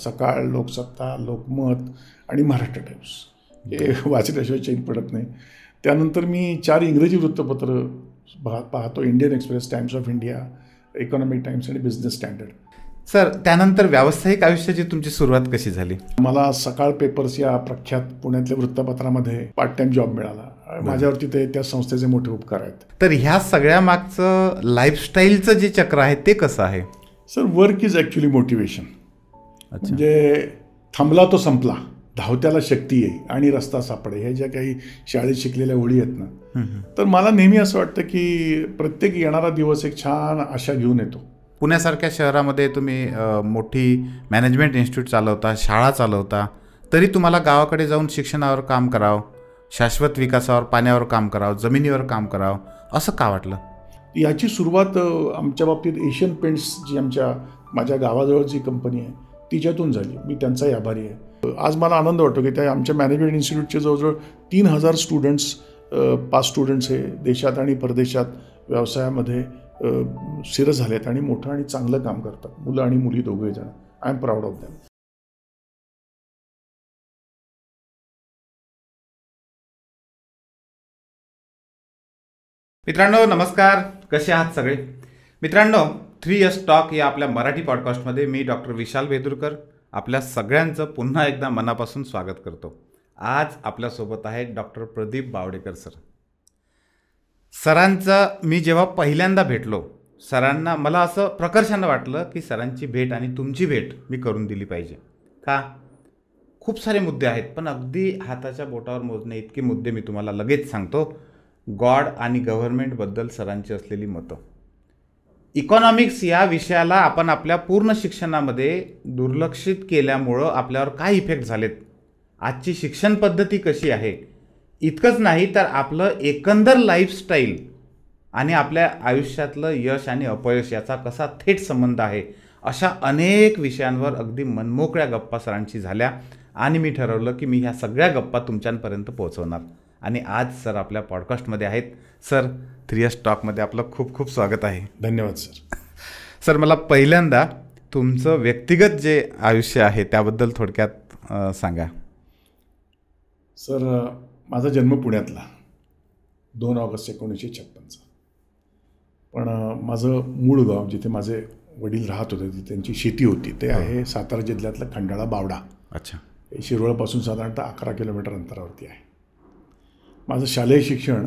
सकाळ, लोकसत्ता, लोकमत आणि महाराष्ट्र टाइम्स हे वाचल्याशिवाय चैन पडत नाही. त्यानंतर मी 4 इंग्रजी वृत्तपत्र पाहतो, Indian express, times of India, economic times आणि बिझनेस स्टँडर्ड. सर, त्यानंतर व्यावसायिक आयुष्याची तुमची सुरुवात कशी झाली? मला सकाळ पेपर्स या प्रख्यात पुण्यातल्या वृत्तपत्रामध्ये पार्ट टाइम जॉब मिळाला. माझ्यावरती त्या संस्थेचे मोठे उपकार आहेत. तर ह्या सगळ्या मागचं लाईफस्टाईलचं जे चक्र आहे ते कसं आहे? Sir, work is actually motivation. म्हणजे थांबला तो संपला, धावत्याला शक्ती येई आणि रस्ता सापडे, हे ज्या काही शाळेत शिकलेल्या ओळी आहेत ना, तर मला नेहमी असं वाटतं की प्रत्येक येणारा दिवस एक छान आशा घेऊन येतो. पुण्यासारख्या शहरामध्ये तुम्ही मोठी मॅनेजमेंट इन्स्टिट्यूट चालवता, शाळा चालवता, तरी तुम्हाला गावाकडे जाऊन शिक्षणावर काम करावं, शाश्वत विकासावर, पाण्यावर काम करावं, जमिनीवर काम करावं, असं का वाटलं? याची सुरुवात आमच्या बाबतीत एशियन पेंट्स जी माझ्या गावाजवळ जी कंपनी आहे तिच्यातून झाली. मी त्यांचाही आभारी आहे. आज मला आनंद वाटतो की त्या आमच्या मॅनेजमेंट इन्स्टिट्यूटचे जवळजवळ 3000 स्टुडंट्स, 5 स्टुडंट्स हे देशात आणि परदेशात व्यवसायामध्ये स्थिर झालेत आणि मोठं आणि चांगलं काम करतात, मुलं आणि मुली दोघे जण. I am proud of them. मित्रांनो नमस्कार, कसे आहात सगळे? मित्रांनो, 3S टॉक या आपल्या मराठी पॉडकास्टमध्ये मी डॉक्टर विशाल बेदुरकर आपल्या सगळ्यांचं पुन्हा एकदा मनापासून स्वागत करतो. आज आपल्यासोबत आहेत डॉक्टर प्रदीप बावडेकर सर. सरांचं मी जेव्हा पहिल्यांदा भेटलो, सरांना मला असं प्रकर्षानं वाटलं की सरांची भेट आणि तुमची भेट मी करून दिली पाहिजे. का? खूप सारे मुद्दे आहेत, पण अगदी हाताच्या बोटावर मोजणे इतके मुद्दे मी तुम्हाला लगेच सांगतो. गॉड आणि गव्हर्नमेंटबद्दल सरांची असलेली मतं, इकॉनॉमिक्स या विषयाला आपण आपल्या पूर्ण शिक्षणामध्ये दुर्लक्षित केल्यामुळं आपल्यावर काय इफेक्ट झालेत, आजची शिक्षण पद्धती कशी आहे, इतकंच नाही तर आपलं एकंदर लाईफस्टाईल आणि आपल्या आयुष्यातलं यश आणि अपयश याचा कसा थेट संबंध आहे, अशा अनेक विषयांवर अगदी मनमोकळ्या गप्पा सरांशी झाल्या आणि मी ठरवलं की मी ह्या सगळ्या गप्पा तुमच्यापर्यंत पोहोचवणार. आणि आज सर आपल्या पॉडकास्टमध्ये आहेत. सर, 3S टॉकमध्ये आपलं खूप खूप स्वागत आहे. धन्यवाद सर. सर, मला पहिल्यांदा तुमचं व्यक्तिगत जे आयुष्य आहे त्याबद्दल थोडक्यात सांगा. सर, माझा जन्म पुण्यातला 2 ऑगस्ट 1956. पण माझं मूळ गाव जिथे माझे वडील राहत होते, तिथे त्यांची शेती होती, ते आहे सातारा जिल्ह्यातलं खंडाळा बावडा. अच्छा. हे शिरोळपासून साधारणतः 11 किलोमीटर अंतरावरती आहे. माझं शालेय शिक्षण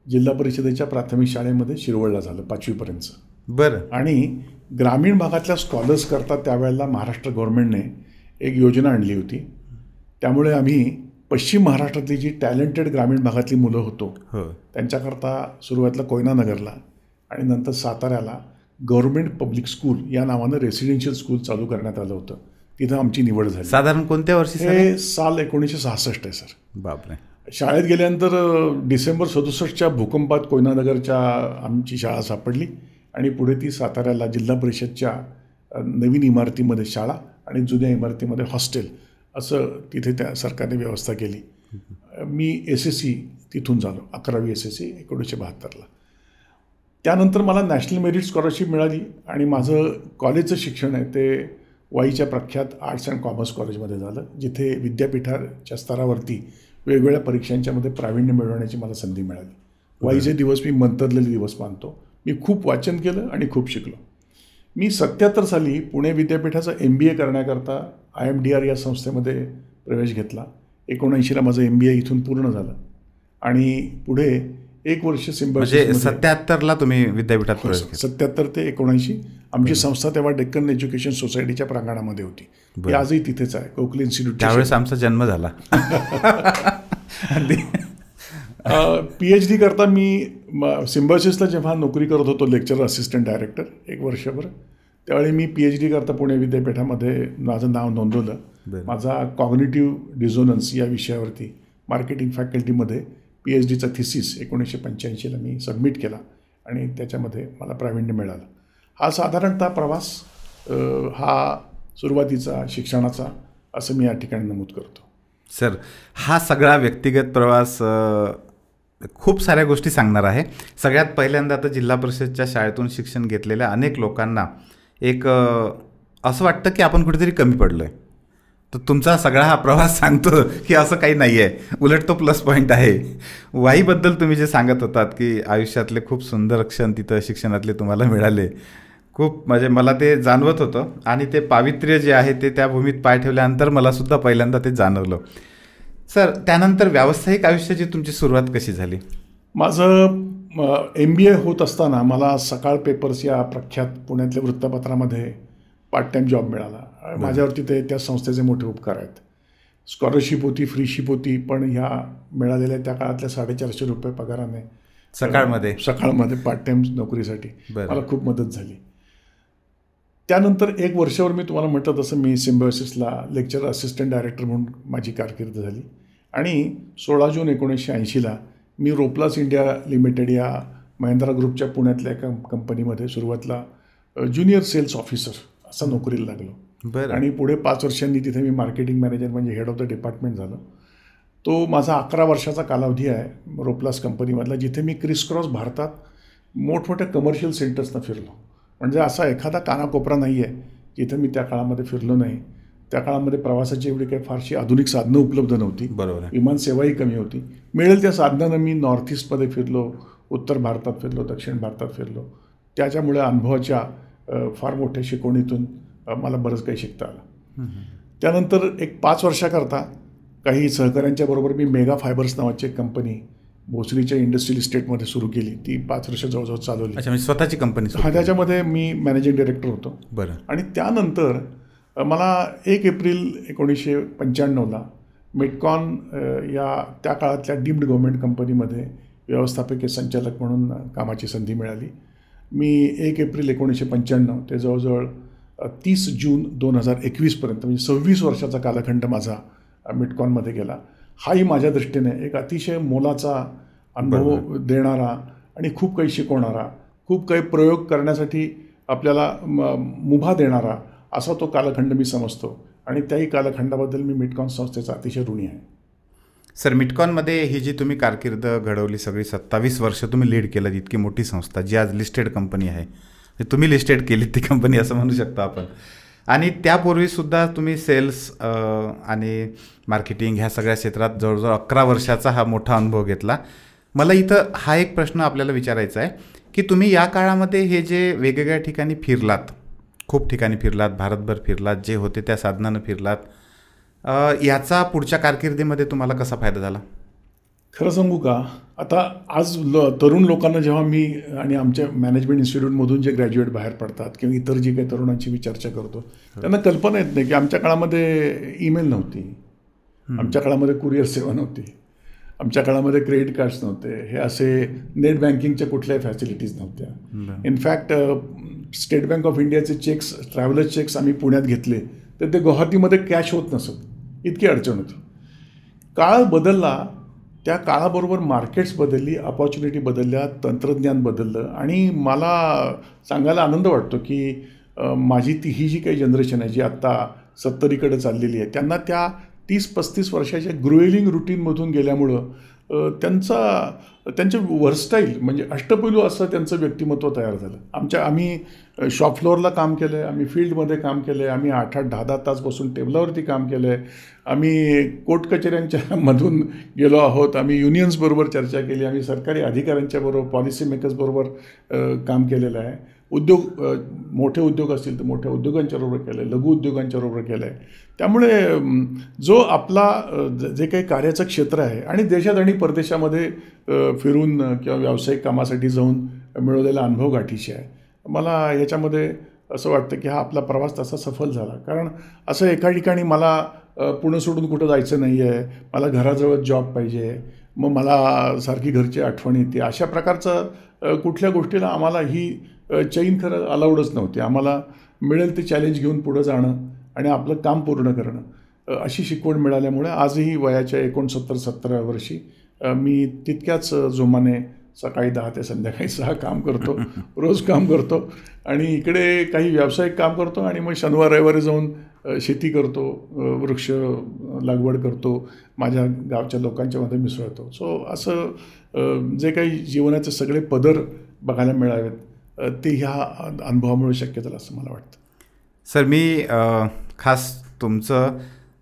जिल्हा परिषदेच्या प्राथमिक शाळेमध्ये शिरवळला झालं 5वी पर्यंत. बरं. आणि ग्रामीण भागातल्या स्कॉलर्स करता त्यावेळेला महाराष्ट्र गव्हर्नमेंटने एक योजना आणली होती. त्यामुळे आम्ही पश्चिम महाराष्ट्रातली जी टॅलेंटेड ग्रामीण भागातली मुलं होतो त्यांच्याकरता सुरुवातीला कोयना नगरला आणि नंतर साताऱ्याला गव्हर्नमेंट पब्लिक स्कूल या नावानं रेसिडेन्शियल स्कूल चालू करण्यात आलं होतं. तिथं आमची निवड झाली. साधारण कोणत्या वर्षी? हे साल 1966 आहे सर. बापरे. शाळेत गेल्यानंतर डिसेंबर 67च्या भूकंपात कोयनानगरच्या आमची शाळा सापडली आणि पुढे ती साताऱ्याला जिल्हा परिषदच्या नवीन इमारतीमध्ये शाळा आणि जुन्या इमारतीमध्ये हॉस्टेल असं तिथे त्या सरकारने व्यवस्था केली. मी SSC तिथून झालो, 11वी SSC 1972ला. त्यानंतर मला नॅशनल मेरिट स्कॉलरशिप मिळाली आणि माझं कॉलेजचं शिक्षण आहे ते वाईच्या प्रख्यात आर्ट्स अँड कॉमर्स कॉलेजमध्ये झालं, जिथे विद्यापीठाच्या स्तरावरती वेगवेगळ्या परीक्षांच्यामध्ये प्रावीण्य मिळवण्याची मला संधी मिळाली. वाईचे दिवस मी मंतरलेले दिवस मानतो. मी खूप वाचन केलं आणि खूप शिकलो. मी 77 साली पुणे विद्यापीठाचा MBA करण्याकरता IMDR या संस्थेमध्ये प्रवेश घेतला. 79ला माझं MBA इथून पूर्ण झालं आणि पुढे 1 वर्ष म्हणजे 77ला तुम्ही विद्यापीठात प्रवेश केला? 77 ते 79. आमची संस्था तेव्हा डेक्कन एज्युकेशन सोसायटीच्या प्रांगणामध्ये होती. ती आजही तिथेच आहे, कोकली इन्स्टिट्यूट. त्यावेळेस आमचा जन्म झाला. PhD करता मी सिम्बायोसिसला जेव्हा नोकरी करत होतो, लेक्चरर असिस्टंट डायरेक्टर 1 वर्षभर, त्यावेळी मी PhD करता पुणे विद्यापीठामध्ये माझं नाव नोंदवलं. माझा कॉग्निटिव्ह डिझोनन्स या विषयावरती मार्केटिंग फॅकल्टीमध्ये PhDचा थिसिस 1985ला मी सबमिट केला आणि त्याच्यामध्ये मला प्रावीण्य मिळालं. हा साधारणतः प्रवास हा सुरुवातीचा शिक्षणाचा असं मी या ठिकाणी नमूद करतो. सर, हा सगळा व्यक्तिगत प्रवास खूप साऱ्या गोष्टी सांगणार आहे. सगळ्यात पहिल्यांदा तर जिल्हा परिषदच्या शाळेतून शिक्षण घेतलेल्या अनेक लोकांना एक असं वाटतं की आपण कुठेतरी कमी पडलो आहे. तर तुमचा सगळा हा प्रवास सांगतो की असं काही नाही आहे, उलट तो प्लस पॉईंट आहे. वाईबद्दल तुम्ही जे सांगत होतात की आयुष्यातले खूप सुंदर क्षण तिथं शिक्षणातले तुम्हाला मिळाले, खूप म्हणजे मला ते जाणवत होतं. आणि ते पावित्र्य जे आहे ते त्या भूमीत पाय ठेवल्यानंतर मला सुद्धा पहिल्यांदा ते जाणवलं. सर, त्यानंतर व्यावसायिक आयुष्याची तुमची सुरुवात कशी झाली? माझं MBA होत असताना मला सकाळ पेपर्स या प्रख्यात पुण्यातल्या वृत्तपत्रामध्ये पार्ट टाईम जॉब मिळाला. माझ्यावरती ते त्या संस्थेचे मोठे उपकार आहेत. स्कॉलरशिप होती, फ्रीशिप होती, पण ह्या मिळालेल्या त्या काळातल्या 450 रुपये पगाराने सकाळमध्ये पार्ट टाईम नोकरीसाठी मला खूप मदत झाली. त्यानंतर 1 वर्षावर मी तुम्हाला म्हटलं तसं मी सिम्बायोसिसला लेक्चर असिस्टंट डायरेक्टर म्हणून माझी कारकीर्द झाली. आणि 16 जून 1980ला मी रोप्लास इंडिया लिमिटेड या महिंद्रा ग्रुपच्या पुण्यातल्या एका कंपनीमध्ये सुरुवातीला ज्युनियर सेल्स ऑफिसर असं नोकरीला लागलो. आणि पुढे 5 वर्षांनी तिथे मी मार्केटिंग मॅनेजर म्हणजे हेड ऑफ द डिपार्टमेंट झालो. तो माझा 11 वर्षाचा कालावधी आहे रोप्लास कंपनीमधला, जिथे मी क्रिसक्रॉस भारतात मोठमोठ्या कमर्शियल सेंटर्सना फिरलो. म्हणजे असा एखादा कानाकोपरा नाही आहे जिथे मी त्या काळामध्ये फिरलो नाही. त्या काळामध्ये प्रवासाची एवढी काही फारशी आधुनिक साधनं उपलब्ध नव्हती. बरोबर. विमान सेवाही कमी होती. मिळेल त्या साधनानं मी नॉर्थ ईस्टमध्ये फिरलो, उत्तर भारतात फिरलो, दक्षिण भारतात फिरलो. त्याच्यामुळे अनुभवाच्या फार मोठ्या शिकवणीतून मला बरंच काही शिकता आलं. त्यानंतर एक 5 वर्षाकरता काही सहकाऱ्यांच्या बरोबर मी मेगा फायबर्स नावाची एक कंपनी भोसरीच्या इंडस्ट्रियल इस्टेटमध्ये सुरू केली. ती 5 वर्ष जवळजवळ चालवली. म्हणजे स्वतःची कंपनी? हा, त्याच्यामध्ये मी मॅनेजिंग डायरेक्टर होतो. बरं. आणि त्यानंतर मला 1 एप्रिल 1995ला मेटकॉन या त्या काळातल्या डीम्ड गव्हर्नमेंट कंपनीमध्ये व्यवस्थापकीय संचालक म्हणून कामाची संधी मिळाली. मी 1 एप्रिल 1995 ते जवळजवळ 30 जून 2021पर्यंत म्हणजे 26 वर्षाचा कालखंड माझा मेटकॉनमध्ये गेला. हाही माझ्या दृष्टीने एक अतिशय मोलाचा अनुभव देणारा आणि खूप काही शिकवणारा, खूप काही प्रयोग करण्यासाठी आपल्याला मुभा देणारा असा तो कालखंड मी समजतो. आणि त्याही कालखंडाबद्दल मी मेटकॉन संस्थेचा अतिशय ऋणी आहे. सर, मेटकॉनमध्ये ही जी तुम्ही कारकीर्द घडवली सगळी 27 वर्ष तुम्ही लीड केलं, इतकी मोठी संस्था जी आज लिस्टेड कंपनी आहे, तुम्ही लिस्टेड केली ती कंपनी असं म्हणू शकतो आपण. आणि त्यापूर्वीसुद्धा तुम्ही सेल्स आणि मार्केटिंग ह्या सगळ्या क्षेत्रात जवळजवळ 11 वर्षाचा हा मोठा अनुभव घेतला. मला इथं हा एक प्रश्न आपल्याला विचारायचा आहे की तुम्ही या काळामध्ये हे जे वेगवेगळ्या ठिकाणी फिरलात, खूप ठिकाणी फिरलात, भारतभर फिरलात, जे होते त्या साधनानं फिरलात, याचा पुढच्या कारकिर्दीमध्ये तुम्हाला कसा फायदा झाला? खरं सांगू का, आता आज तरुण लोकांना जेव्हा मी आणि आमच्या मॅनेजमेंट इन्स्टिट्यूटमधून जे ग्रॅज्युएट बाहेर पडतात किंवा इतर जी काही तरुणांची मी चर्चा करतो, त्यांना कल्पना येत नाही की आमच्या काळामध्ये ईमेल नव्हती, आमच्या काळामध्ये कुरिअर सेवा नव्हती, आमच्या काळामध्ये क्रेडिट कार्ड्स नव्हते, हे असे नेट बँकिंगच्या कुठल्याही फॅसिलिटीज नव्हत्या. इनफॅक्ट स्टेट बँक ऑफ इंडियाचे चेक्स, ट्रॅव्हलर्स चेक्स आम्ही पुण्यात घेतले तर ते गुवाहाटीमध्ये कॅश होत नसत, इतकी अडचण होती. काळ बदलला, त्या काळाबरोबर मार्केट्स बदलली, अपॉर्च्युनिटी बदलल्या, तंत्रज्ञान बदललं. आणि मला सांगायला आनंद वाटतो की माझी ही जी काही जनरेशन आहे जी आत्ता 70कडे चाललेली आहे, त्यांना त्या 30-35 वर्षाच्या ग्रोइलिंग रुटीनमधून गेल्यामुळं त्यांचे वर्कस्टाईल म्हणजे अष्टपैलू असं त्यांचं व्यक्तिमत्व तयार झालं. आम्ही शॉप फ्लोअरला काम केलं आहे, आम्ही फील्डमध्ये काम केलं आहे, आम्ही 8-8, 10-10 तास बसून टेबलावरती काम केलं आहे, आम्ही कोर्ट कचेऱ्यांच्या मधून गेलो आहोत, आम्ही युनियन्सबरोबर चर्चा केली, आम्ही सरकारी अधिकाऱ्यांच्या बरोबर, पॉलिसी मेकर्सबरोबर काम केलेलं आहे. उद्योग, मोठे उद्योग असतील तर मोठ्या उद्योगांच्या बरोबर केलं आहे, लघु उद्योगांच्या बरोबर केलं आहे. त्यामुळे जो आपला जे काही कार्याचं क्षेत्र आहे आणि देशात आणि परदेशामध्ये फिरून किंवा व्यावसायिक कामासाठी जाऊन मिळवलेला अनुभव गाठीशी आहे. मला ह्याच्यामध्ये असं वाटतं की हा आपला प्रवास तसा सफल झाला. कारण असं एका ठिकाणी मला पुणे सोडून कुठं जायचं नाही आहे, मला घराजवळ जॉब पाहिजे, मग मला सारखी घरची आठवण येते, अशा प्रकारचं कुठल्या गोष्टीला आम्हाला ही चैन खरं अलाउडच नव्हती. आम्हाला मिळेल ते चॅलेंज घेऊन पुढं जाणं आणि आपलं काम पूर्ण करणं अशी शिकवण मिळाल्यामुळे आजही वयाच्या 69-70 वर्षी मी तितक्याच जोमाने सकाळी 10 ते संध्याकाळी 6 काम करतो, रोज काम करतो. आणि इकडे काही व्यावसायिक काम करतो आणि मग शनिवार रविवारी जाऊन शेती करतो, वृक्ष लागवड करतो, माझ्या गावच्या लोकांच्या मध्ये मिसळतो. सो असं जे काही जीवनाचे सगळे पदर बघायला मिळावेत ते ह्या अनुभवामुळे शक्य झालं असं मला वाटतं. सर, मी खास तुमचं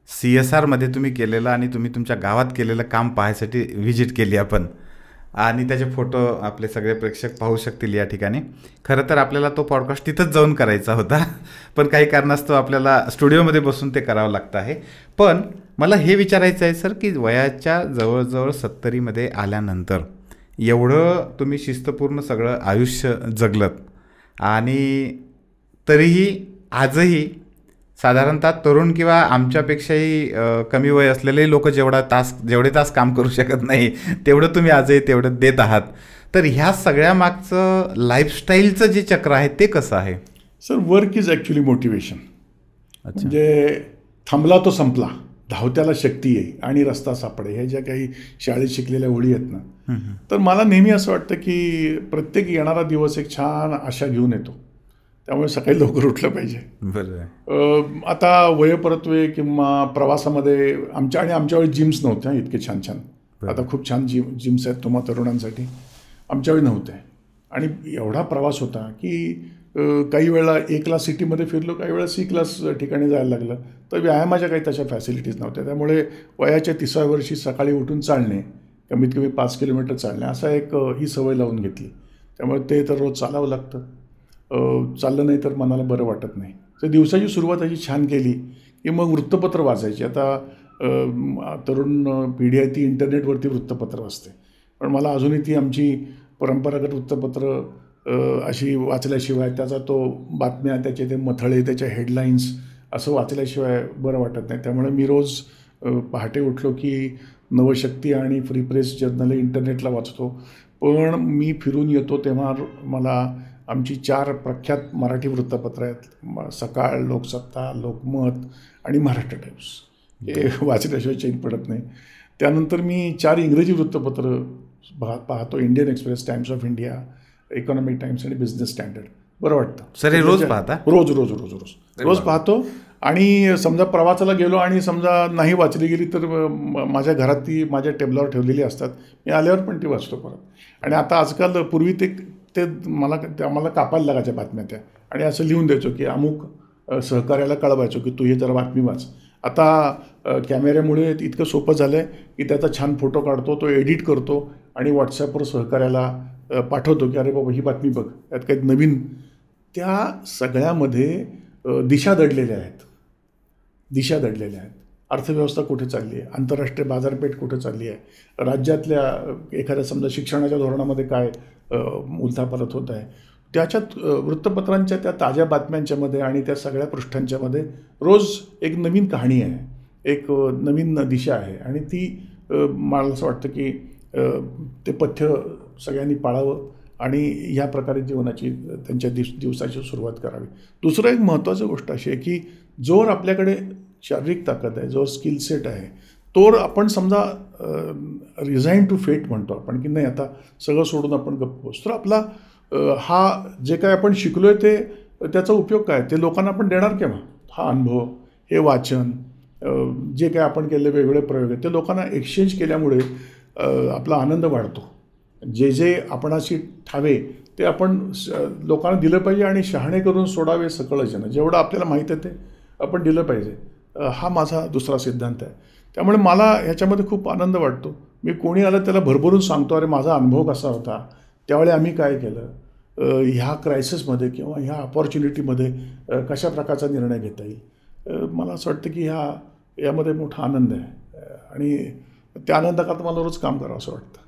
CSRमध्ये तुम्ही केलेलं आणि तुम्ही तुमच्या गावात केलेलं काम पाहायसाठी व्हिजिट केली आपण, आणि त्याचे फोटो आपले सगळे प्रेक्षक पाहू शकतील या ठिकाणी. खरं तर आपल्याला तो पॉडकास्ट तिथंच जाऊन करायचा होता, पण काही कारणास्तव आपल्याला स्टुडिओमध्ये बसून ते करावं लागतं आहे. पण मला हे विचारायचं आहे सर, की वयाच्या जवळजवळ 70मध्ये आल्यानंतर एवढं तुम्ही शिस्तपूर्ण सगळं आयुष्य जगलत, आणि तरीही आजही साधारणतः तरुण किंवा आमच्यापेक्षाही कमी वय असलेले लोक जेवढे तास काम करू शकत नाही, तेवढं तुम्ही आजही तेवढं देत आहात. तर ह्या सगळ्या मागचं लाईफस्टाईलचं जे चक्र आहे ते कसं आहे? Sir, work is actually motivation. म्हणजे थांबला तो संपला, धावत्याला शक्ती येई आणि रस्ता सापडे, ह्या ज्या काही शाळेत शिकलेल्या ओळी आहेत ना, तर मला नेहमी असं वाटतं की प्रत्येक येणारा दिवस एक छान आशा घेऊन येतो. त्यामुळे सकाळी लवकर उठलं पाहिजे. बरोबर. आता वयोपरत्वे किंवा प्रवासामध्ये आमच्या वेळी जिम्स नव्हत्या इतके छान छान. आता खूप छान जिम्स आहेत तुम्हा तरुणांसाठी, आमच्या वेळी नव्हते. आणि एवढा प्रवास होता की काही वेळेला A क्लास सिटीमध्ये फिरलो, काही वेळा C क्लास ठिकाणी जायला लागलं. तर व्यायामाच्या काही तशा फॅसिलिटीज नव्हत्या. त्यामुळे वयाच्या 30व्या वर्षी सकाळी उठून चालणे, कमीत कमी 5 किलोमीटर चालणे, असा ही सवय लावून घेतली. त्यामुळे ते तर रोज चालावं लागतं. चाललं नाही तर मनाला बरं वाटत नाही. तर दिवसाची सुरुवात अशी छान केली की मग वृत्तपत्र वाचायची. आता तरुण पिढी आहे ती इंटरनेटवरती वृत्तपत्र वाचते, पण मला अजूनही ती आमची परंपरागत वृत्तपत्र अशी वाचल्याशिवाय, त्याचा तो बातम्या, त्याचे ते मथळे, त्याच्या हेडलाईन्स असं वाचल्याशिवाय बरं वाटत नाही. त्यामुळे मी रोज पहाटे उठलो की नवशक्ती आणि फ्री प्रेस जर्नल इंटरनेटला वाचतो. पण मी फिरून येतो तेव्हा मला आमची 4 प्रख्यात मराठी वृत्तपत्र आहेत, सकाळ, लोकसत्ता, लोकमत आणि महाराष्ट्र टाइम्स, हे वाचल्याशिवाय चैन पडत नाही. त्यानंतर मी 4 इंग्रजी वृत्तपत्र पाहतो, Indian express, times of India, economic times आणि बिझनेस स्टँडर्ड. बरं वाटतं. सर, हे रोज पाहता? रोज पाहतो. आणि समजा प्रवासाला गेलो आणि समजा नाही वाचली गेली तर माझ्या घरात ती माझ्या टेबलावर ठेवलेली असतात, मी आल्यावर पण ती वाचतो परत. आणि आता आजकाल पूर्वी ते आम्हाला कापायला लागायच्या बातम्या त्या, आणि असं लिहून द्यायचो की अमुक सहकार्याला कळवायचो की तू हे जरा बातमी वाच. आता कॅमेऱ्यामुळे इतकं सोपं झालं आहे की त्याचा छान फोटो काढतो, तो एडिट करतो आणि व्हॉट्सॲपवर सहकार्याला पाठवतो की अरे बाबा ही बातमी बघ, त्यात काही नवीन. त्या सगळ्यामध्ये दिशा दडलेल्या आहेत. अर्थव्यवस्था कुठे चालली आहे, आंतरराष्ट्रीय बाजारपेठ कुठे चालली आहे, राज्यातल्या एखाद्या समजा शिक्षणाच्या धोरणामध्ये काय उलथापालथ होत आहे, त्याच्यात वृत्तपत्रांच्या त्या ताज्या बातम्यांच्यामध्ये आणि त्या सगळ्या पृष्ठांच्यामध्ये रोज एक नवीन कहाणी आहे, एक नवीन दिशा आहे. आणि ती मला असं वाटतं की ते पथ्य सगळ्यांनी पाळावं आणि ह्या प्रकारे जीवनाची त्यांच्या दिवसाची सुरुवात करावी. दुसरं एक महत्त्वाची गोष्ट अशी आहे की जोर आपल्याकडे शारीरिक ताकद आहे, जो स्किल सेट आहे, तोवर आपण समजा रिझाईन टू फेट म्हणतो आपण की नाही आता सगळं सोडून आपण गप्प बसतो, तर आपला हा जे काय आपण शिकलो आहे ते त्याचा उपयोग काय ते लोकांना आपण देणार केव्हा? हा अनुभव, हे वाचन, जे काय आपण केलेले वेगवेगळे प्रयोग आहेत ते लोकांना एक्सचेंज केल्यामुळे आपला आनंद वाढतो. जे आपणाशी ठावे ते आपण लोकांना दिलं पाहिजे आणि शहाणे करून सोडावे सकळ जन. जेवढं आपल्याला माहीत आहे ते आपण दिलं पाहिजे, हा माझा दुसरा सिद्धांत आहे. त्यामुळे मला ह्याच्यामध्ये खूप आनंद वाटतो. मी कोणी आलं त्याला भरभरून सांगतो, अरे माझा अनुभव कसा होता, त्यावेळी आम्ही काय केलं, ह्या क्रायसिसमध्ये किंवा ह्या अपॉर्च्युनिटीमध्ये कशा प्रकारचा निर्णय घेता येईल. मला असं वाटतं की यामध्ये मोठा आनंद आहे आणि त्या आनंदाकरता मला रोज काम करावं असं वाटतं.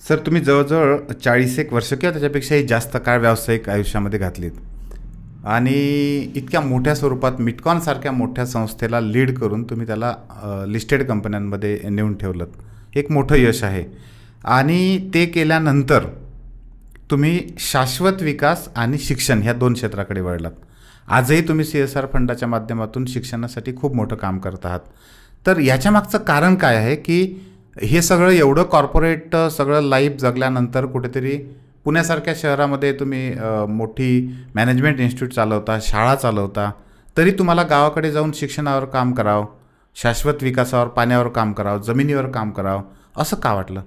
सर, तुम्ही जवळजवळ 40 वर्ष किंवा त्याच्यापेक्षाही जास्त काळ व्यावसायिक आयुष्यामध्ये घातलीत आणि इतक्या मोठ्या स्वरूपात मिटकॉनसारख्या मोठ्या संस्थेला लीड करून तुम्ही त्याला लिस्टेड कंपन्यांमध्ये नेऊन ठेवलं, एक मोठं यश आहे. आणि ते केल्यानंतर तुम्ही शाश्वत विकास आणि शिक्षण ह्या 2 क्षेत्राकडे वळलात. आजही तुम्ही CSR फंडाच्या माध्यमातून शिक्षणासाठी खूप मोठं काम करत आहात. तर याच्या मागचं कारण काय आहे की हे सगळं एवढं कॉर्पोरेट सगळं लाईफ जगल्यानंतर कुठेतरी पुण्यासारख्या शहरामध्ये तुम्ही मोठी मॅनेजमेंट इन्स्टिट्यूट चालवता, शाळा चालवता, तरी तुम्हाला गावाकडे जाऊन शिक्षणावर काम करावं, शाश्वत विकासावर, पाण्यावर काम करावं, जमिनीवर काम करावं, असं का वाटलं?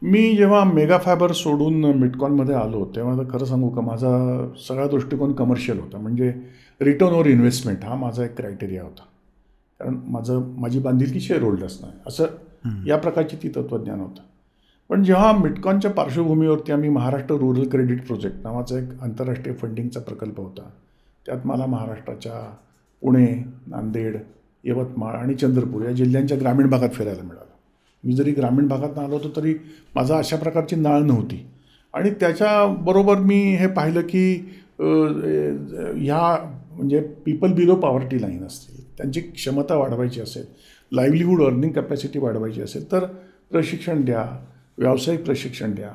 मी जेव्हा मेगा फायबर सोडून मिटकॉनमध्ये आलो तेव्हा तर खरं सांगू का माझा सगळा दृष्टिकोन कमर्शियल होता. म्हणजे रिटर्न ओव्हर इन्व्हेस्टमेंट हा माझा एक क्रायटेरिया होता. कारण माझी बांधिलकी शेअर होल्डर्स नाही असं या प्रकारची ती तत्त्वज्ञान होतं. पण जेव्हा मिटकॉनच्या पार्श्वभूमीवरती आम्ही महाराष्ट्र रुरल क्रेडिट प्रोजेक्ट नावाचा एक आंतरराष्ट्रीय फंडिंगचा प्रकल्प होता, त्यात मला महाराष्ट्राच्या पुणे, नांदेड, यवतमाळ आणि चंद्रपूर या जिल्ह्यांच्या ग्रामीण भागात फिरायला मिळालं. मी जरी ग्रामीण भागात आलो होतो तरी माझा अशा प्रकारची नाळ नव्हती. आणि त्याच्याबरोबर मी हे पाहिलं की ह्या म्हणजे पीपल बिलो पॉवर्टी लाईन असतील, त्यांची क्षमता वाढवायची असेल, लाईव्हलीहूड अर्निंग कॅपॅसिटी वाढवायची असेल तर प्रशिक्षण द्या, व्यावसायिक प्रशिक्षण द्या,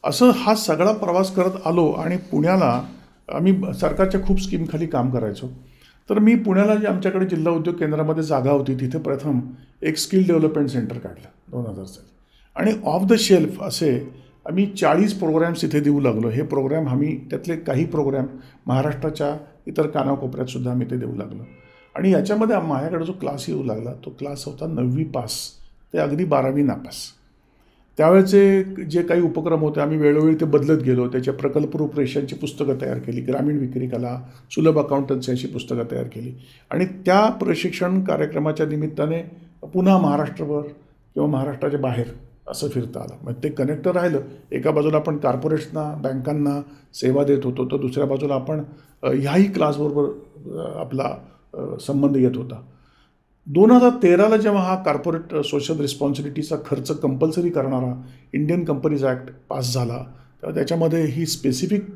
असं हा सगळा प्रवास करत आलो. आणि पुण्याला आम्ही सरकारच्या खूप स्कीमखाली काम करायचो. तर मी पुण्याला जे आमच्याकडे जिल्हा उद्योग केंद्रामध्ये जागा होती तिथे प्रथम एक स्किल डेव्हलपमेंट सेंटर काढलं 2000 साली. आणि ऑफ द शेल्फ असे आम्ही 40 प्रोग्रॅम्स इथे देऊ लागलो. हे प्रोग्रॅम आम्ही त्यातले काही प्रोग्रॅम महाराष्ट्राच्या इतर कानाकोपऱ्यातसुद्धा आम्ही ते देऊ लागलो. आणि याच्यामध्ये माझ्याकडे जो क्लास येऊ लागला तो क्लास होता 9वी पास ते अगदी 12वी नापास. त्यावेळेचे जे काही उपक्रम होते आम्ही वेळोवेळी ते बदलत गेलो. त्याच्या प्रकल्प रूपरेषांची पुस्तकं तयार केली, ग्रामीण विक्री कला, सुलभ अकाउंटन्सी अशी पुस्तकं तयार केली. आणि त्या प्रशिक्षण कार्यक्रमाच्या निमित्ताने पुन्हा महाराष्ट्रभर किंवा महाराष्ट्राच्या बाहेर असं फिरता आलं. मग ते कनेक्ट राहिलं. एका बाजूला आपण कॉर्पोरेट्सना, बँकांना सेवा देत होतो, तर दुसऱ्या बाजूला आपण ह्याही क्लासबरोबर आपला संबंध येत होता. 2013ला जेव्हा हा कॉर्पोरेट सोशल रिस्पॉन्सिबिलिटीचा खर्च कंपल्सरी करणारा इंडियन कंपनीज ॲक्ट पास झाला, तेव्हा त्याच्यामध्ये ही स्पेसिफिक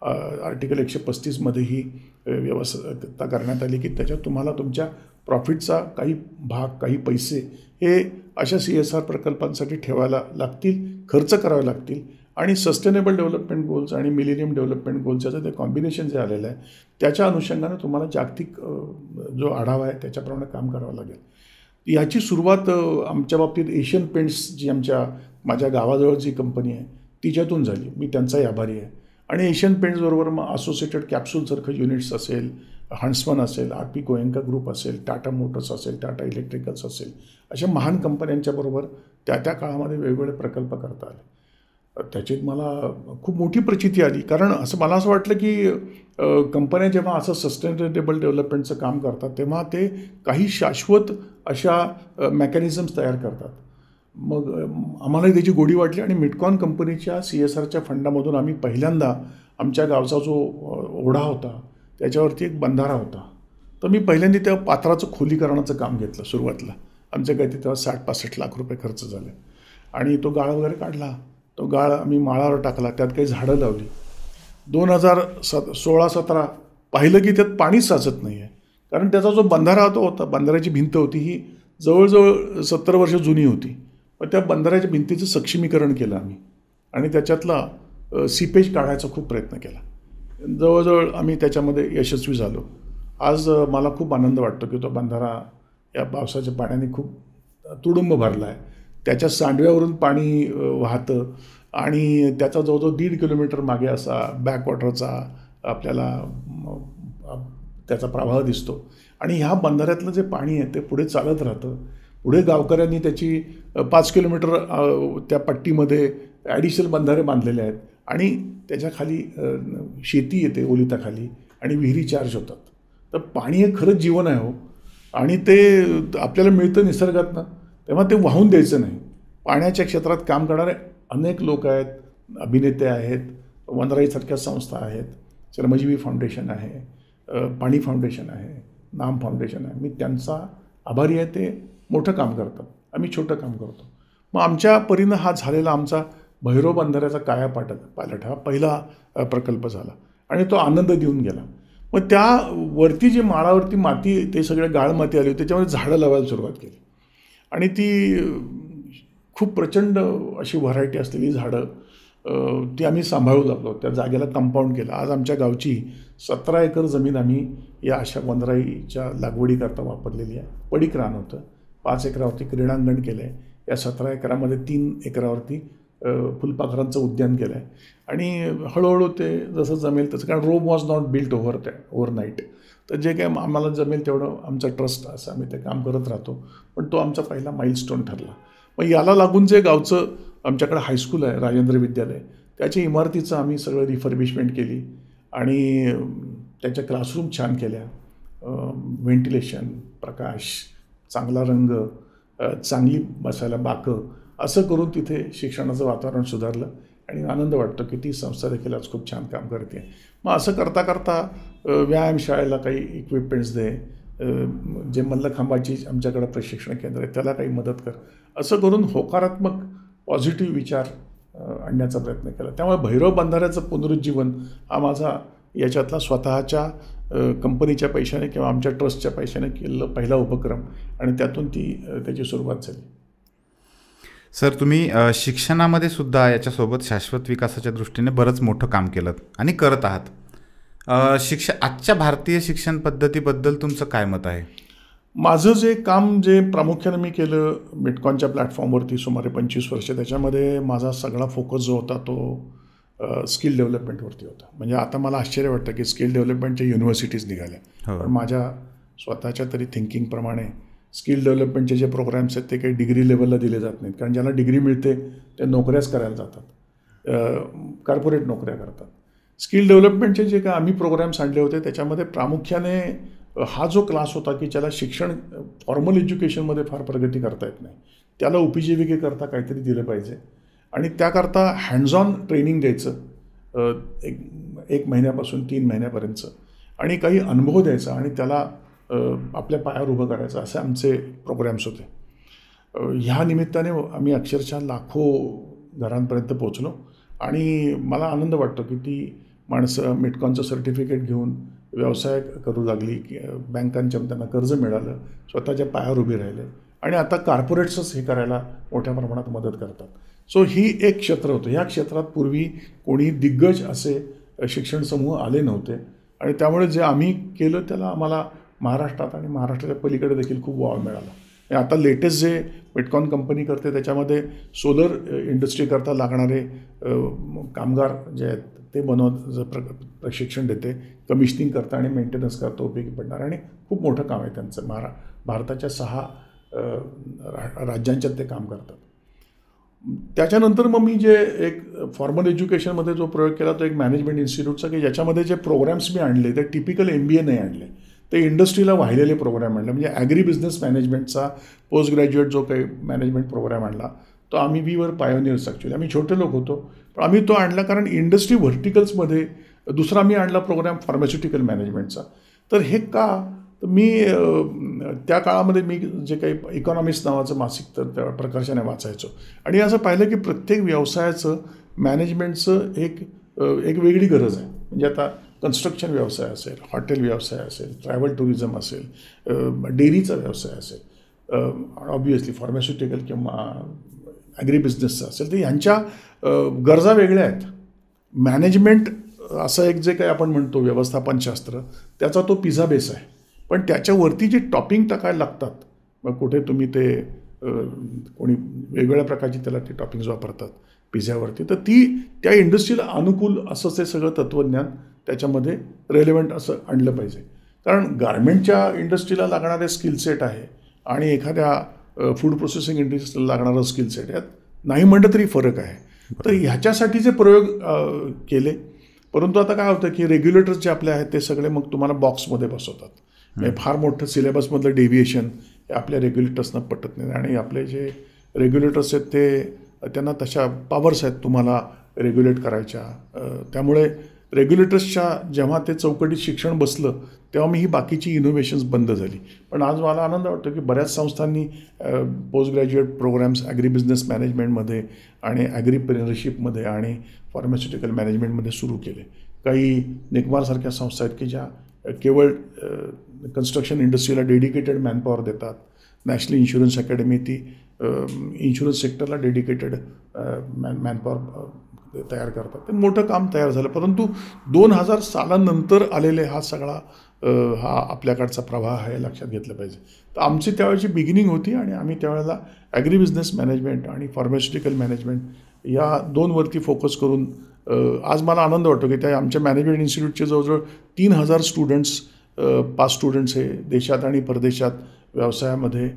आर्टिकल 135मध्ये ही व्यवस्था करण्यात आली की त्याच्यात तुम्हाला तुमच्या प्रॉफिटचा काही भाग, काही पैसे हे अशा CSR प्रकल्पांसाठी ठेवायला लागतील, खर्च करावे लागतील. आणि सस्टेनेबल डेव्हलपमेंट गोल्स आणि मिलेनियम डेव्हलपमेंट गोल्सचं ते कॉम्बिनेशन जे आलेलं आहे त्याच्या अनुषंगाने तुम्हाला जागतिक जो आढावा आहे त्याच्याप्रमाणे काम करावं लागेल. याची सुरुवात आमच्या बाबतीत एशियन पेंट्स जी माझ्या गावाजवळ जी कंपनी आहे तिच्यातून झाली. मी त्यांचाही आभारी आहे. आणि एशियन पेंट्सबरोबर मग असोसिएटेड कॅप्सूलसारखं युनिट्स असेल, हंट्समन असेल, RP गोएंका ग्रुप असेल, टाटा मोटर्स असेल, टाटा इलेक्ट्रिकल्स असेल, अशा महान कंपन्यांच्याबरोबर त्या काळामध्ये वेगवेगळे प्रकल्प करता आले. त्याच्यात मला खूप मोठी प्रचिती आली. कारण मला असं वाटलं की कंपन्या जेव्हा असं सस्टेनेबल डेव्हलपमेंटचं काम करतात तेव्हा ते काही शाश्वत अशा मेकॅनिझम्स तयार करतात. मग आम्हालाही त्याची गोडी वाटली. आणि मिटकॉन कंपनीच्या CSRच्या फंडामधून आम्ही पहिल्यांदा आमच्या गावचा जो ओढा होता त्याच्यावरती एक बंधारा होता. तर मी पहिल्यांदा त्या पात्राचं खोलीकरणाचं काम घेतलं सुरुवातीला. आमच्या काही तेव्हा 60-65 लाख रुपये खर्च झाले. आणि तो गाळ वगैरे काढला. तो गाळ आम्ही माळावर टाकला, त्यात काही झाडं लावली. 2016-17 पाहिलं की त्यात पाणीच साचत नाही आहे. कारण त्याचा जो बंधारा होता, बंधाऱ्याची भिंत होती ही जवळजवळ 70 वर्ष जुनी होती. पण त्या बंधाऱ्याच्या भिंतीचं सक्षमीकरण केलं आम्ही. आणि त्याच्यातला सीपेज काढायचा खूप प्रयत्न केला. जवळजवळ आम्ही त्याच्यामध्ये यशस्वी झालो. आज मला खूप आनंद वाटतो की तो बंधारा या पावसाच्या पाण्याने खूप तुडुंब भरला आहे. त्याच्या सांडव्यावरून पाणी वाहतं आणि त्याचा जवळजवळ 1.5 किलोमीटर मागे असा बॅकवॉटरचा आपल्याला त्याचा प्रवाह दिसतो. आणि ह्या बंधाऱ्यातलं जे पाणी आहे ते पुढे चालत राहतं. पुढे गावकऱ्यांनी त्याची 5 किलोमीटर त्या पट्टीमध्ये ॲडिशनल बंधारे बांधलेले आहेत. आणि त्याच्याखाली शेती येते ओलिताखाली आणि विहिरी चार्ज होतात. तर पाणी हे खरंच जीवन आहे हो. आणि ते आपल्याला मिळतं निसर्गातनं, तेव्हा ते वाहून द्यायचं नाही. पाण्याच्या क्षेत्रात काम करणारे अनेक लोक आहेत, अभिनेते आहेत, वनराईसारख्या संस्था आहेत, श्रमजीवी फाउंडेशन आहे, पाणी फाउंडेशन आहे, नाम फाउंडेशन आहे. मी त्यांचा आभारी आहे. ते मोठं काम करतात, आम्ही छोटं काम करतो. मग आमच्या परीनं हा झालेला आमचा भैरव बंधाऱ्याचा पायलट हा पहिला प्रकल्प झाला आणि तो आनंद देऊन गेला. मग त्यावरती जी माळावरती माती, ते सगळे गाळ माती आली होती, त्याच्यामध्ये झाडं लावायला सुरुवात केली. आणि ती खूप प्रचंड अशी व्हरायटी असलेली झाडं ती आम्ही सांभाळू लागलो. त्या जागेला कंपाऊंड केलं. आज आमच्या गावची 17 एकर जमीन आम्ही या अशा वनराईच्या लागवडीकरता वापरलेली आहे. पडीक रान होतं. 5 एकरावरती क्रीडांगण केलं आहे. या 17 एकरामध्ये 3 एकरावरती फुलपाखरांचं उद्यान केलं आहे. आणि हळूहळू ते जसं जमेल तसं, कारण Rome was not built overnight. तर जे काय आम्हाला जमेल तेवढं आमचं ट्रस्ट असं आम्ही ते काम करत राहतो. पण तो आमचा पहिला माइलस्टोन ठरला. मग याला लागून जे गावचं आमच्याकडे हायस्कूल आहे, राजेंद्र विद्यालय, त्याच्या इमारतीचं आम्ही सगळं रिफर्बिशमेंट केली आणि त्याच्या क्लासरूम छान केल्या, व्हेंटिलेशन, प्रकाश, चांगला रंग, चांगली बसायला बाकं, असं करून तिथे शिक्षणाचं वातावरण सुधारलं आणि आनंद वाटतो की ती संस्था देखील आज खूप छान काम करते. मग असं करता करता व्यायामशाळेला काही इक्विपमेंट्स दे, जे मल्लखांबाची आमच्याकडे प्रशिक्षण केंद्र आहे त्याला काही मदत कर, असं करून होकारात्मक पॉझिटिव्ह विचार आणण्याचा प्रयत्न केला. त्यामुळे भैरव बंधाऱ्याचं पुनरुज्जीवन हा माझा याच्यातला स्वतःच्या कंपनीच्या पैशाने किंवा आमच्या ट्रस्टच्या पैशाने केलेला पहिला उपक्रम आणि त्यातून त्याची सुरुवात झाली. सर, तुम्ही शिक्षणामध्ये सुद्धा याच्यासोबत शाश्वत विकासाच्या दृष्टीने बरंच मोठं काम केलं आणि करत आहात. आजच्या भारतीय शिक्षण पद्धतीबद्दल तुमचं काय मत आहे? माझं जे काम जे प्रामुख्याने मी केलं मिटकॉनच्या प्लॅटफॉर्मवरती सुमारे 25 वर्ष, त्याच्यामध्ये माझा सगळा फोकस जो होता तो स्किल डेव्हलपमेंटवरती होता. म्हणजे आता मला आश्चर्य वाटतं की स्किल डेव्हलपमेंटच्या युनिव्हर्सिटीज निघाल्या, पण माझ्या स्वतःच्या तरी थिंकिंगप्रमाणे स्किल डेव्हलपमेंटचे जे प्रोग्राम्स आहेत ते काही डिग्री लेवलला दिले जात नाहीत, कारण ज्यांना डिग्री मिळते ते नोकऱ्याच करायला जातात, कॉर्पोरेट नोकऱ्या करतात. स्किल डेव्हलपमेंटचे जे काय आम्ही प्रोग्राम्स आणले होते त्याच्यामध्ये प्रामुख्याने हा जो क्लास होता की ज्याला शिक्षण फॉर्मल एज्युकेशनमध्ये फार प्रगती करता येत नाही, त्याला उपजीविकेकरता काहीतरी दिलं पाहिजे आणि त्याकरता हँड्स ऑन ट्रेनिंग द्यायचं एक महिन्यापासून 3 महिन्यापर्यंतचं आणि काही अनुभव द्यायचा आणि त्याला आपल्या पायावर उभं करायचं, असे आमचे प्रोग्रॅम्स होते. ह्या निमित्ताने आम्ही अक्षरशः लाखो घरांपर्यंत पोचलो आणि मला आनंद वाटतो की ती माणसं मिटकॉनचं सर्टिफिकेट घेऊन व्यवसाय करू लागली, की बँकांच्या त्यांना कर्ज मिळालं, स्वतःच्या पायावर उभे राहिले आणि आता कॉर्पोरेट्सच हे करायला मोठ्या प्रमाणात मदत करतात. सो ही एक क्षेत्र होतं. ह्या क्षेत्रात पूर्वी कोणी दिग्गज असे शिक्षण समूह आले नव्हते आणि त्यामुळे जे आम्ही केलं त्याला आम्हाला महाराष्ट्रात आणि महाराष्ट्राच्या पलीकडे देखील खूप वाव मिळाला. आणि आता लेटेस्ट जे मिटकॉन कंपनी करते त्याच्यामध्ये सोलर इंडस्ट्रीकरता लागणारे कामगार जे आहेत ते प्रशिक्षण देते, कमिशनिंग करता आणि मेंटेनन्स करता उपयोगी पडणार आणि खूप मोठं काम आहे त्यांचं. भारताच्या 6 राज्यांच्यात ते काम करतात. त्याच्यानंतर मग मी जे एक फॉर्मल एज्युकेशनमध्ये जो प्रयोग केला तो एक मॅनेजमेंट इन्स्टिट्यूटचा, की ज्याच्यामध्ये जे प्रोग्राम्स मी आणले ते टिपिकल MBA नाही आणले, ते इंडस्ट्रीला वाहिलेले प्रोग्राम आणले. म्हणजे ॲग्री बिझनेस मॅनेजमेंटचा पोस्ट ग्रॅज्युएट जो काही मॅनेजमेंट प्रोग्राम आणला तो आम्ही वर पायोनियर्स. ॲक्च्युली आम्ही छोटे लोक होतो पण आम्ही तो आणला कारण इंडस्ट्री व्हर्टिकल्समध्ये. दुसरा मी आणला प्रोग्राम फार्मास्युटिकल मॅनेजमेंटचा. तर हे का, तर मी त्या काळामध्ये मी जे काही इकॉनॉमिक्स नावाचं मासिक तर त्या प्रकर्षाने वाचायचो आणि असं पाहिलं की प्रत्येक व्यवसायाचं मॅनेजमेंटचं एक वेगळी गरज आहे. म्हणजे आता कन्स्ट्रक्शन व्यवसाय असेल, हॉटेल व्यवसाय असेल, ट्रॅव्हल टुरिझम असेल, डेअरीचा व्यवसाय असेल, ऑब्वियसली फार्मास्युटिकल किंवा ॲग्री बिझनेसचा असेल, तर ह्यांच्या गरजा वेगळ्या आहेत. मॅनेजमेंट असं एक जे काही आपण म्हणतो व्यवस्थापनशास्त्र त्याचा तो पिझ्झा बेस आहे, पण त्याच्यावरती जे टॉपिंग टाकायला लागतात, मग कुठे तुम्ही ते कोणी वेगवेगळ्या प्रकारची त्याला ते टॉपिंग्स वापरतात पिझ्झ्यावरती, तर त्या इंडस्ट्रीला अनुकूल असं ते सगळं तत्त्वज्ञान त्याच्यामध्ये रेलेवंट असं आणलं पाहिजे. कारण गारमेंटच्या इंडस्ट्रीला लागणारे स्किल सेट आहे आणि एखाद्या फूड प्रोसेसिंग इंडस्ट्रीला लागणारं स्किल सेट यात नाही म्हटलं तरी फरक आहे. तर ह्याच्यासाठीचे प्रयोग केले. परंतु आता काय होतं की रेग्युलेटर्स जे आपले आहेत ते सगळे मग तुम्हाला बॉक्समध्ये बसवतात. म्हणजे फार मोठं सिलेबसमधलं डेव्हिएशन हे आपल्या रेग्युलेटर्सना पटत नाही आणि आपले जे रेग्युलेटर्स आहेत ते त्यांना तशा पॉवर्स आहेत तुम्हाला रेग्युलेट करायच्या. त्यामुळे रेग्युलेटर्सच्या जेव्हा ते चौकटीत शिक्षण बसलं तेव्हा मी ही बाकीची इनोव्हेशन्स बंद झाली. पण आज मला आनंद वाटतो की बऱ्याच संस्थांनी post graduate programs agri business मॅनेजमेंटमध्ये आणि ॲग्रीप्रेनरशिपमध्ये आणि फार्मास्युटिकल मॅनेजमेंटमध्ये सुरू केले. काही निकमारसारख्या संस्था आहेत की ज्या केवळ कन्स्ट्रक्शन इंडस्ट्रीला डेडिकेटेड मॅनपॉवर देतात. नॅशनल इन्शुरन्स अकॅडमी ती इन्शुरन्स सेक्टरला डेडिकेटेड मॅनपॉवर तयार करतात. ते मोठं काम तयार झालं. परंतु 2000 सालानंतर आलेले हा सगळा हा आपल्याकडचा प्रवाह आहे लक्षात घेतलं पाहिजे. तर आमची त्यावेळेची बिगिनिंग होती आणि आम्ही त्यावेळेला ॲग्री बिझनेस मॅनेजमेंट आणि फार्मास्युटिकल मॅनेजमेंट या 2 वरती फोकस करून आज मला आनंद वाटतो की त्या आमच्या मॅनेजमेंट इन्स्टिट्यूटचे जवळजवळ 3000 स्टुडंट्स 5 स्टुडंट्स हे देशात आणि परदेशात व्यवसायामध्ये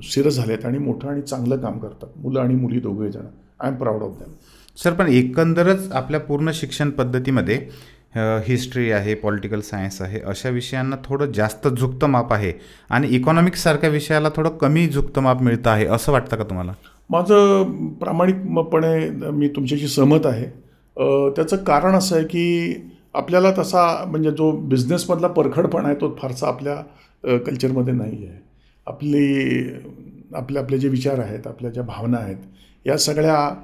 स्थिर झालेत आणि मोठं आणि चांगलं काम करतात. मुलं आणि मुली दोघे जण. I am proud of them. Sir, पण एकंदरच आपल्या पूर्ण शिक्षण पद्धतीमध्ये हिस्ट्री आहे, पॉलिटिकल सायन्स आहे, अशा विषयांना थोडं जास्त झुकतं माप आहे आणि इकॉनॉमिक्ससारख्या विषयाला थोडं कमी झुकतं माप मिळतं आहे, असं वाटतं का तुम्हाला? माझं प्रामाणिकपणे मी तुमच्याशी सहमत आहे. त्याचं कारण असं आहे की आपल्याला तसा म्हणजे जो बिझनेसमधला परखडपणा आहे तो फारसा आपल्या कल्चरमध्ये नाही आहे. आपले जे विचार आहेत, आपल्या ज्या भावना आहेत, या सगळ्या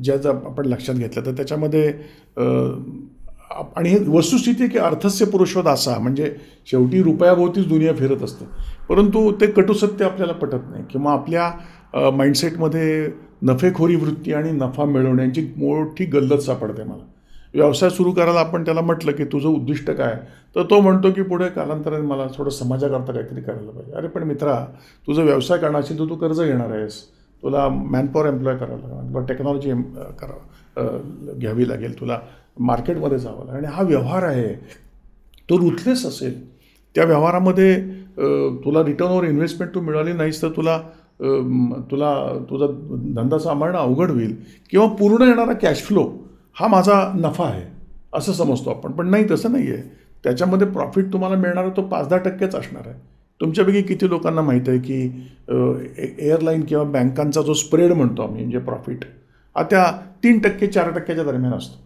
ज्या जर आपण लक्षात घेतलं तर त्याच्यामध्ये आणि हे वस्तुस्थिती आहे की अर्थस्य पुरुषोद असा, म्हणजे शेवटी रुपयाभोवतीच दुनिया फिरत असते. परंतु ते कटुसत्य आपल्याला पटत नाही किंवा आपल्या माइंडसेटमध्ये नफेखोरी वृत्ती आणि नफा मिळवण्याची मोठी गल्लत सापडते. मला व्यवसाय सुरू करायला आपण त्याला म्हटलं की तुझं उद्दिष्ट काय, तर तो म्हणतो की पुढे कालांतराने मला थोडं समाजाकरता काहीतरी करायला पाहिजे. अरे पण मित्रा, तुझं व्यवसाय करणार असेल तर तू कर्ज घेणार आहेस, तुला मॅनपॉवर एम्प्लॉय करावं लागणार, तुला टेक्नॉलॉजी घ्यावी लागेल, तुला मार्केटमध्ये जावं लागेल. आणि हा व्यवहार आहे तो रुथलेस असेल. त्या व्यवहारामध्ये तुला रिटर्न ओव्हर इन्व्हेस्टमेंट तू मिळाली नाहीस तर तुला तुझा धंदा सांभाळणं अवघड होईल किंवा पूर्ण येणारा कॅश फ्लो हा माझा नफा आहे असं समजतो आपण. पण नाही, तसं नाही आहे. त्याच्यामध्ये प्रॉफिट तुम्हाला मिळणारा तो 5-10% असणार आहे. तुमच्यापैकी किती लोकांना माहीत आहे की एअरलाईन किंवा बँकांचा जो स्प्रेड म्हणतो आम्ही म्हणजे प्रॉफिट हा त्या 3%-4% दरम्यान असतो.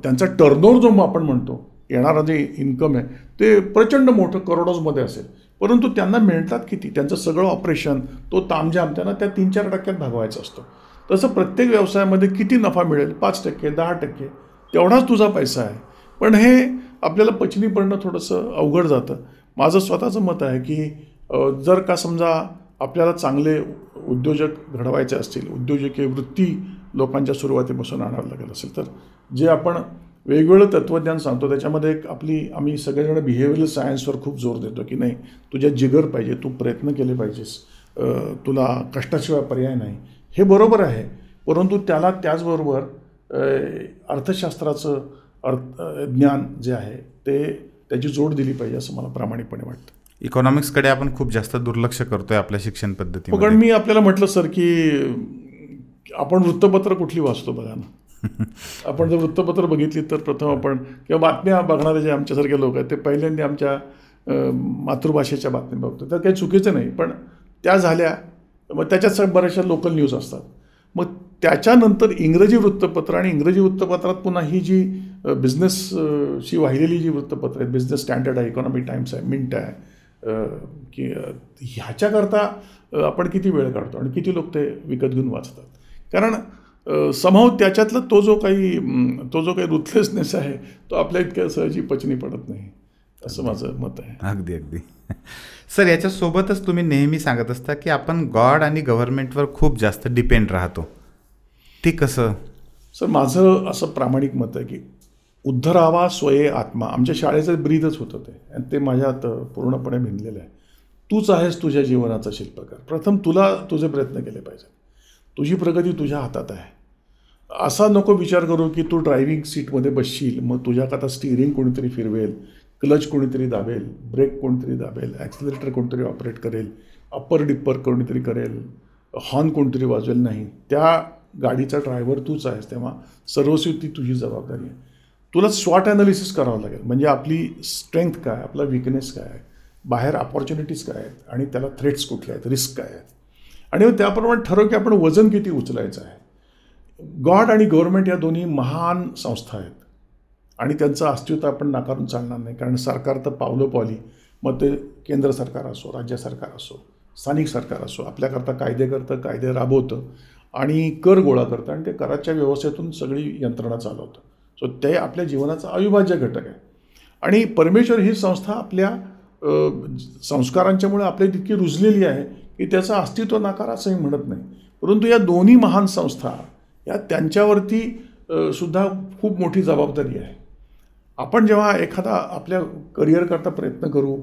त्यांचा टर्नओव्हर जो आपण म्हणतो, येणारा जे इन्कम आहे ते प्रचंड मोठं करोडोजमध्ये असेल, परंतु त्यांना मिळतात किती? त्यांचं सगळं ऑपरेशन तो तामझाम त्यांना त्या 3-4% भागवायचा असतो. तसं प्रत्येक व्यवसायामध्ये किती नफा मिळेल? 5%, 10%, तेवढाच तुझा पैसा आहे. पण हे आपल्याला पचनी पडणं थोडंसं अवघड जातं. माझं स्वतःचं मत आहे की जर का समजा आपल्याला चांगले उद्योजक घडवायचे असतील, उद्योजकीय वृत्ती लोकांच्या सुरुवातीपासून आणावं लागेल असेल, तर जे आपण वेगवेगळं तत्त्वज्ञान सांगतो त्याच्यामध्ये एक आम्ही सगळेजण बिहेवियरल सायन्सवर खूप जोर देतो की नाही, तुझ्या जिगर पाहिजे, तू प्रयत्न केले पाहिजेस, तुला कष्टाशिवाय पर्याय नाही. हे बरोबर आहे, परंतु त्याला त्याचबरोबर अर्थशास्त्राचं ज्ञान जे आहे त्याची जोड दिली पाहिजे असं मला प्रामाणिकपणे वाटतं. इकॉनॉमिक्सकडे आपण खूप जास्त दुर्लक्ष करतोय आपल्या शिक्षण पद्धतीमध्ये. कारण मी आपल्याला म्हटलं सर की आपण वृत्तपत्र कुठली वाचतो बघा ना. आपण जर वृत्तपत्र बघितली तर प्रथम आपण किंवा बातम्या बघणारे जे आमच्यासारखे लोक आहेत ते पहिल्यांदा आमच्या मातृभाषेच्या बातम्या बघतो. तर काही चुकीचं नाही, पण त्या झाल्या मग त्याच्यात बऱ्याचशा लोकल न्यूज असतात. मग त्याच्यानंतर इंग्रजी वृत्तपत्र आणि इंग्रजी वृत्तपत्रात पुन्हा ही जी बिझनेसशी वाहिलेली जी वृत्तपत्र आहेत, बिझनेस स्टँडर्ड आहे, इकॉनॉमिक टाइम्स आहे, मिंट आहे, की ह्याच्याकरता आपण किती वेळ काढतो आणि किती लोक ते विकत घेऊन वाचतात. कारण समहाव त्याच्यातलं तो जो काही रुथलेसनेस आहे तो आपल्या इतक्या सहजी पचनी पडत नाही असं माझं मत आहे. अगदी अगदी. सर, याच्यासोबतच तुम्ही नेहमी सांगत असता की आपण गॉड आणि गव्हर्नमेंटवर खूप जास्त डिपेंड राहतो. ते कसं? सर, माझं असं प्रामाणिक मत आहे की उद्धरावा स्वये आत्मा. आमच्या शाळेचं ब्रीदच होतं ते, आणि ते माझ्यात पूर्णपणे भिनलेलं आहे. तूच आहेस तुझ्या जीवनाचा शिल्पकार. प्रथम तुला तुझे प्रयत्न केले पाहिजेत. तुझी प्रगती तुझ्या हातात आहे. असा नको विचार करू की तू ड्रायव्हिंग सीटमध्ये बसशील, मग तुझ्याकरता स्टिअरिंग कोणीतरी फिरवेल, क्लच कोणीतरी दाबेल, ब्रेक कोणीतरी दाबेल, ॲक्सिलरेटर कोणीतरी ऑपरेट करेल, अप्पर डिप्पर कोणीतरी करेल, हॉर्न कोणीतरी वाजवेल. नाही, त्या गाडीचा ड्रायव्हर तूच आहेस. तेव्हा सर्वस्वी ती तुझी जबाबदारी आहे. तुला स्वॉट ॲनालिसिस करावं लागेल, म्हणजे आपली स्ट्रेंथ काय, आपला विकनेस काय आहे, बाहेर अपॉर्च्युनिटीज काय आहेत आणि त्याला थ्रेट्स कुठले आहेत, रिस्क काय आहेत, आणि त्याप्रमाणे ठरव की आपण वजन किती उचलायचं आहे. गॉड आणि गव्हर्नमेंट या दोन्ही महान संस्था आहेत आणि त्यांचं अस्तित्व आपण नाकारून चालणार नाही. कारण सरकार तर पावलं पावली, मग ते केंद्र सरकार असो, राज्य सरकार असो, स्थानिक सरकार असो, आपल्याकरता कायदे करतं, कायदे राबवतं आणि कर गोळा करतं आणि ते कराच्या व्यवस्थेतून सगळी यंत्रणा चालवतं. सो ते आपल्या जीवनाचा अविभाज्य घटक आहे. आणि परमेश्वर ही संस्था आपल्या संस्कारांच्यामुळे आपल्या तितकी रुजलेली आहे की त्याचं अस्तित्व नाकार असंही म्हणत नाही. परंतु या दोन्ही महान संस्था या त्यांच्यावरती सुद्धा खूप मोठी जबाबदारी आहे. आपण जेव्हा एखादा आपल्या करिअरकरता प्रयत्न करू,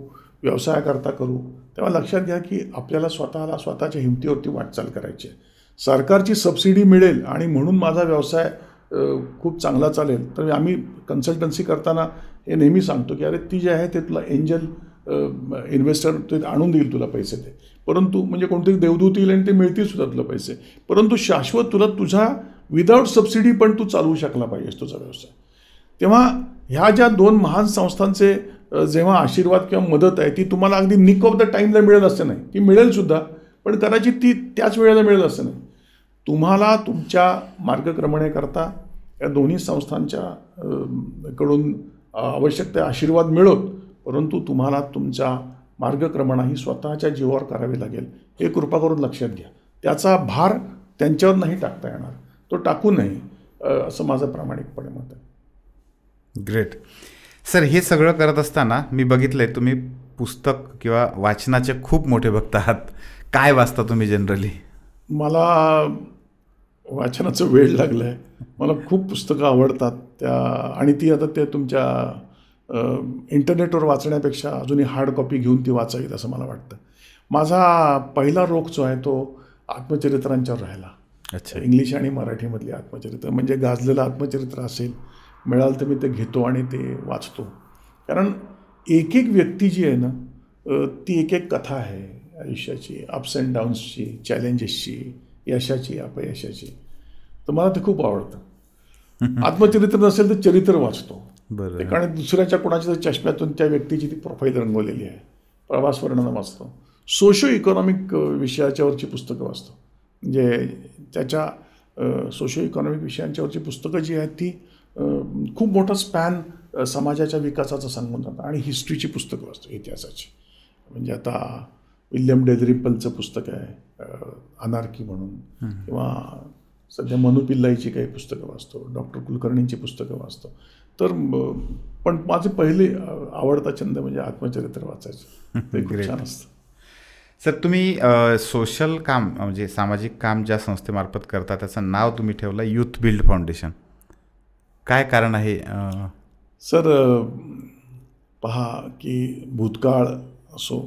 व्यवसायाकरता करू, तेव्हा लक्षात घ्या की आपल्याला स्वतःच्या हिमतीवरती वाटचाल करायची आहे. सरकारची सबसिडी मिळेल आणि म्हणून माझा व्यवसाय खूप चांगला चालेल, तर आम्ही कन्सल्टन्सी करताना हे नेहमी सांगतो की अरे ती जे आहे ते तुला एंजल इन्व्हेस्टर ते आणून देईल तुला पैसे ते, परंतु म्हणजे कोणतरी देवदूत येईल आणि ते मिळतील सुद्धा तुला पैसे, परंतु शाश्वत तुला तुझा विदाऊट सबसिडी पण तू चालवू शकला पाहिजेस तुझा व्यवसाय. तेव्हा ह्या ज्या 2 महान संस्थांचे जेव्हा आशीर्वाद किंवा मदत आहे ती तुम्हाला अगदी निक ऑफ द टाईमला मिळेल असं नाही, ती मिळेल सुद्धा, पण कदाचित ती त्याच वेळेला मिळेल असं नाही. तुम्हाला तुमच्या मार्गक्रमणेकरता या दोन्ही संस्थांच्या कडून आवश्यक ते आशीर्वाद मिळोत, परंतु तुम्हाला तुमचा मार्गक्रमणा ही स्वतःच्या जीवावर करावी लागेल, हे कृपा करून लक्षात घ्या. त्याचा भार त्यांच्यावर नाही टाकता येणार, तो टाकू नये, असं माझं प्रामाणिकपणे मत आहे. Great sir. हे सगळं करत असताना मी बघितलंय तुम्ही पुस्तक किंवा वाचनाचे खूप मोठे भक्त आहात. काय वाचता तुम्ही जनरली? मला वाचनाचं वेळ लागलं आहे. मला खूप पुस्तकं आवडतात त्या, आणि ती आता त्या तुमच्या इंटरनेटवर वाचण्यापेक्षा अजूनही हार्ड कॉपी घेऊन ती वाचावीत असं मला वाटतं. माझा पहिला रोख जो आहे तो आत्मचरित्रांच्यावर राहिला. अच्छा. इंग्लिश आणि मराठीमधली आत्मचरित्र, म्हणजे गाजलेलं आत्मचरित्र असेल, मिळालं तर मी ते घेतो आणि ते वाचतो. कारण एक एक व्यक्ती जी आहे ना, ती एक एक कथा आहे आयुष्याची, अप्स अँड डाऊन्सची, चॅलेंजेसची, यशाची, अपयशाची. तर मला ते खूप आवडतं. आत्मचरित्र नसेल तर चरित्र वाचतो. बरं. कारण दुसऱ्याच्या कोणाच्या चष्म्यातून त्या व्यक्तीची ती प्रोफाईल रंगवलेली आहे. प्रवास वर्णन वाचतो. सोशो इकॉनॉमिक विषयाच्यावरची पुस्तकं वाचतो. म्हणजे त्याच्या सोशो इकॉनॉमिक विषयांच्यावरची पुस्तकं जी आहेत ती खूप मोठा स्पॅन समाजाच्या विकासाचं सांगून जातं. आणि हिस्ट्रीची पुस्तकं वाचतो, इतिहासाची. म्हणजे आता विल्यम डेलरिपलचं पुस्तक आहे अनार्की म्हणून, किंवा सध्या मनु पिल्लाईची काही पुस्तकं वाचतो, डॉक्टर कुलकर्णींची पुस्तकं वाचतो. तर पण माझे पहिले आवडता छंद म्हणजे आत्मचरित्र वाचायचं. ते खूप छान असतं. सर तुम्ही सोशल काम म्हणजे सामाजिक काम ज्या संस्थेमार्फत करता त्याचं नाव तुम्ही ठेवलं यूथ बिल्ड फाउंडेशन. काय कारण आहे? सर पहा की भूतकाळ असो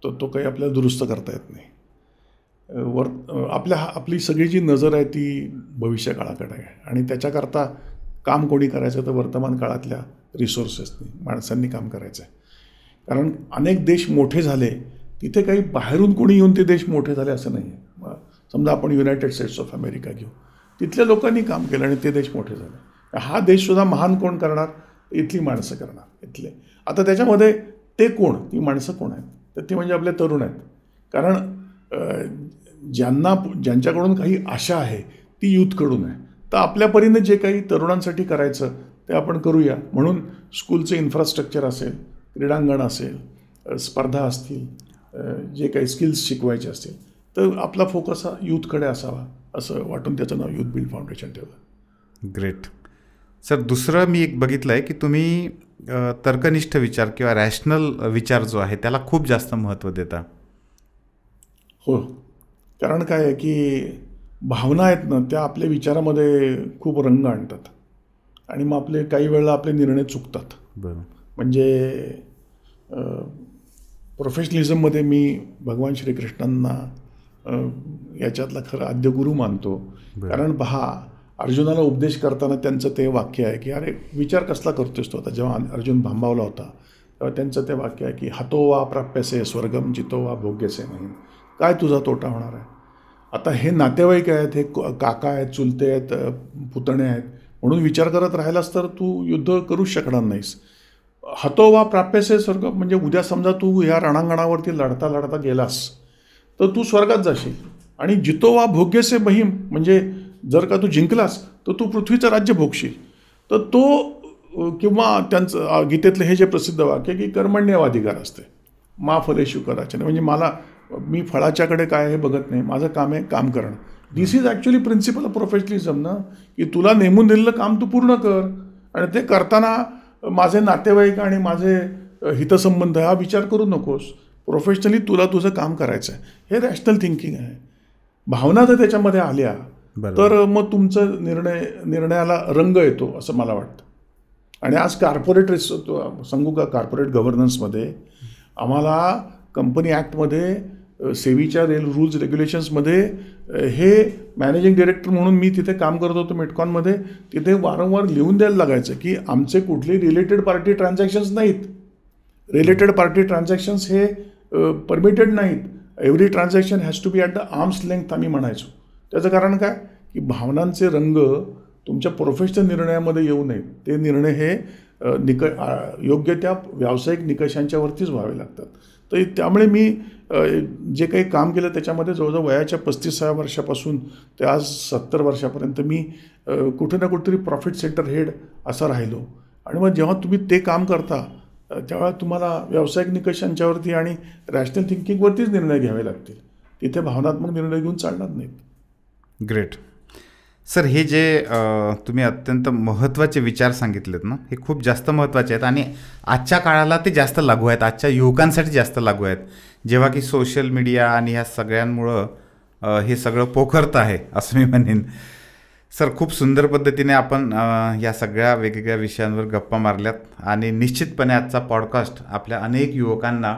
तर तो काही आपल्याला दुरुस्त करता येत नाही. आपली सगळी जी नजर आहे ती भविष्यकाळाकडे आहे, आणि त्याच्याकरता काम कोणी करायचं तर वर्तमान काळातल्या रिसोर्सेसनी, माणसांनी काम करायचं आहे. कारण अनेक देश मोठे झाले, तिथे काही बाहेरून कोणी येऊन ते देश मोठे झाले असं नाही आहे. समजा आपण युनायटेड स्टेट्स ऑफ अमेरिका घेऊ, तिथल्या लोकांनी काम केलं आणि ते देश मोठे झाले. हा देशसुद्धा महान कोण करणार? इथली माणसं करणार, इथले. आता त्याच्यामध्ये ते कोण, ती माणसं कोण आहेत? तर ती म्हणजे आपले तरुण आहेत. कारण ज्यांच्याकडून काही आशा आहे ती यूथकडून आहे. तर आपल्या परीने जे काही तरुणांसाठी करायचं ते आपण करूया. म्हणून स्कूलचं इन्फ्रास्ट्रक्चर असेल, क्रीडांगण असेल, स्पर्धा असतील, जे काही स्किल्स शिकवायचे असतील, तर आपला फोकस हा यूथकडे असावा असं वाटून त्याचं नाव यूथ बिल्ड फाउंडेशन ठेवलं. ग्रेट. सर दुसरं मी एक बघितलं आहे की तुम्ही तर्कनिष्ठ विचार किंवा रॅशनल विचार जो आहे त्याला खूप जास्त महत्त्व देता. हो, कारण काय आहे की भावना आहेत ना त्या आपल्या विचारामध्ये खूप रंग आणतात, आणि मग आपले काही वेळेला आपले निर्णय चुकतात. बरं. म्हणजे प्रोफेशनलिझममध्ये मी भगवान श्रीकृष्णांना याच्यातला खरं आद्य गुरु मानतो. कारण पहा, अर्जुनाला उपदेश करताना त्यांचं ते वाक्य आहे की अरे विचार कसला करतोस तो. आता जेव्हा अर्जुन भांबावला होता तेव्हा त्यांचं ते वाक्य आहे की हतो वा प्राप्यसे स्वर्गम जितो वा भोग्यसे नाही. काय तुझा तोटा होणार आहे? आता हे नातेवाईक आहेत, हे काका आहेत, चुलते आहेत, पुतणे आहेत, म्हणून विचार करत राहिलास तर तू युद्ध करूच शकणार नाहीस. हतो वा प्राप्यसे स्वर्ग म्हणजे उद्या समजा तू ह्या रणांगणावरती लढता लढता गेलास तर तू स्वर्गात जाशील. आणि जितो वा भोग्यसे महिम म्हणजे जर का तू जिंकलास तर तू पृथ्वीचं राज्य भोगशील. तर तो किंवा त्यांचं गीतेतलं हे जे प्रसिद्ध वाक्य की कर्मण्यवाधिकार असते, मा फलेषु कदाचन, म्हणजे मी फळाच्याकडे काय हे बघत नाही, माझं काम आहे काम करणं. This is actually principle of professionalism ना, की तुला नेमून दिलेलं काम तू पूर्ण कर, आणि ते करताना माझे नातेवाईक आणि माझे हितसंबंध हा विचार करू नकोस. प्रोफेशनली तुला तुझं काम करायचं आहे, हे रॅशनल थिंकिंग आहे. भावना जर त्याच्यामध्ये आल्या तर मग तुमचं निर्णयाला रंग येतो असं मला वाटतं. आणि आज सांगू का, कॉर्पोरेट गव्हर्नन्समध्ये आम्हाला कंपनी ॲक्टमध्ये सेवीच्या रूल्स रेग्युलेशन्समध्ये हे मॅनेजिंग डायरेक्टर म्हणून मी तिथे काम करत होतो मेटकॉनमध्ये, तिथे वारंवार लिहून द्यायला लागायचं की आमचे कुठले रिलेटेड पार्टी ट्रान्झॅक्शन्स नाहीत. रिलेटेड पार्टी ट्रान्झॅक्शन्स हे परमिटेड नाहीत. Every transaction has to be at the arm's length आम्ही म्हणायचो. त्याचं कारण काय की भावनांचे रंग तुमच्या प्रोफेशनल निर्णयामध्ये येऊ नयेत. ते निर्णय हे योग्य त्या व्यावसायिक निकषांच्यावरतीच व्हावे लागतात. तर त्यामुळे मी जे काही काम केलं त्याच्यामध्ये जवळजवळ वयाच्या 35व्या वर्षापासून ते आज 70 वर्षापर्यंत मी कुठे ना कुठेतरी प्रॉफिट सेंटर हेड असा राहिलो. आणि मग जेव्हा तुम्ही ते काम करता तेव्हा तुम्हाला व्यावसायिक निकषांच्यावरती आणि रॅशनल थिंकिंगवरतीच निर्णय घ्यावे लागतील. तिथे भावनात्मक निर्णय घेऊन चालणार नाहीत. ग्रेट. सर, हे जे तुम्ही अत्यंत महत्त्वाचे विचार सांगितलेत ना, हे खूप जास्त महत्त्वाचे आहेत आणि आजच्या काळाला ते जास्त लागू आहेत, आजच्या युवकांसाठी जास्त लागू आहेत. जेव्हा की सोशल मीडिया आणि ह्या सगळ्यांमुळं हे सगळं पोखरतं आहे असं मी म्हणेन. सर, खूप सुंदर पद्धतीने आपण या सगळ्या वेगवेगळ्या विषयांवर गप्पा मारल्यात आणि निश्चितपणे आजचा पॉडकास्ट आपल्या अनेक युवकांना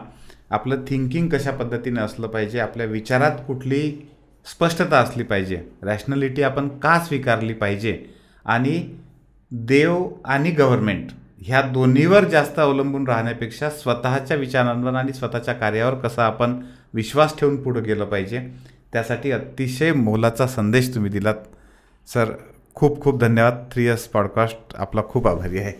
आपलं थिंकिंग कशा पद्धतीने असलं पाहिजे, आपल्या विचारात कुठली स्पष्टता असली पाहिजे, रॅशनॅलिटी आपण का स्वीकारली पाहिजे आणि देव आणि गव्हर्नमेंट ह्या दोन्हीवर जास्त अवलंबून राहण्यापेक्षा स्वतःच्या विचारांवर आणि स्वतःच्या कार्यावर कसा आपण विश्वास ठेवून पुढे गेलं पाहिजे, त्यासाठी अतिशय मोलाचा संदेश तुम्ही दिलात. सर, खूप खूप धन्यवाद. 3S पॉडकास्ट आपला खूप आभारी आहे.